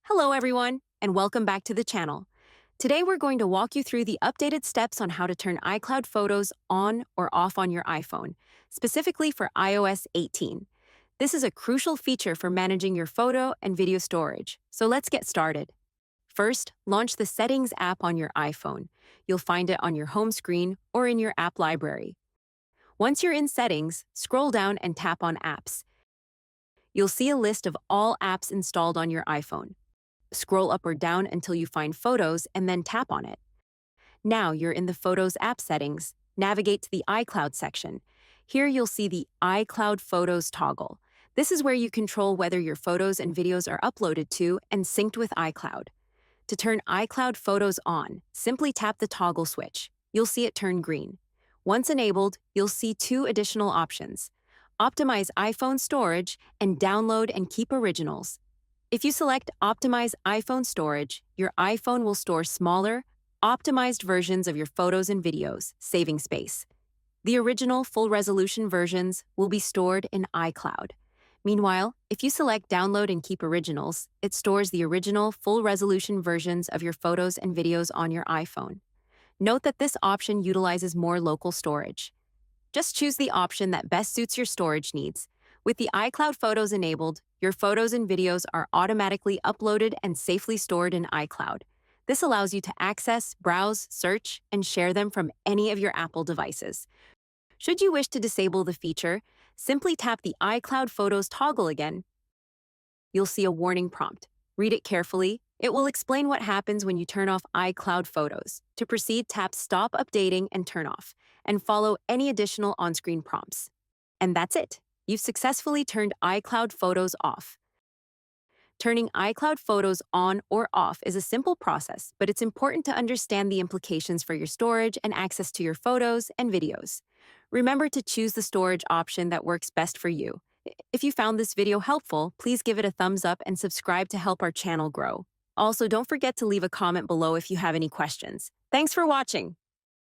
Hello, everyone, and welcome back to the channel. Today, we're going to walk you through the updated steps on how to turn iCloud photos on or off on your iPhone, specifically for iOS 18. This is a crucial feature for managing your photo and video storage, so let's get started. First, launch the Settings app on your iPhone. You'll find it on your home screen or in your app library. Once you're in Settings, scroll down and tap on Apps. You'll see a list of all apps installed on your iPhone. Scroll up or down until you find Photos and then tap on it. Now you're in the Photos app settings. Navigate to the iCloud section. Here you'll see the iCloud Photos toggle. This is where you control whether your photos and videos are uploaded to and synced with iCloud. To turn iCloud Photos on, simply tap the toggle switch. You'll see it turn green. Once enabled, you'll see two additional options: Optimize iPhone storage and Download and keep originals. If you select Optimize iPhone storage, your iPhone will store smaller, optimized versions of your photos and videos, saving space. The original full-resolution versions will be stored in iCloud. Meanwhile, if you select Download and keep originals, it stores the original full-resolution versions of your photos and videos on your iPhone. Note that this option utilizes more local storage. Just choose the option that best suits your storage needs. With the iCloud Photos enabled, your photos and videos are automatically uploaded and safely stored in iCloud. This allows you to access, browse, search, and share them from any of your Apple devices. Should you wish to disable the feature, simply tap the iCloud Photos toggle again. You'll see a warning prompt. Read it carefully. It will explain what happens when you turn off iCloud Photos. To proceed, tap Stop Updating and Turn Off, and follow any additional on-screen prompts. And that's it. You've successfully turned iCloud Photos off. Turning iCloud Photos on or off is a simple process, but it's important to understand the implications for your storage and access to your photos and videos. Remember to choose the storage option that works best for you. If you found this video helpful, please give it a thumbs up and subscribe to help our channel grow. Also, don't forget to leave a comment below if you have any questions. Thanks for watching.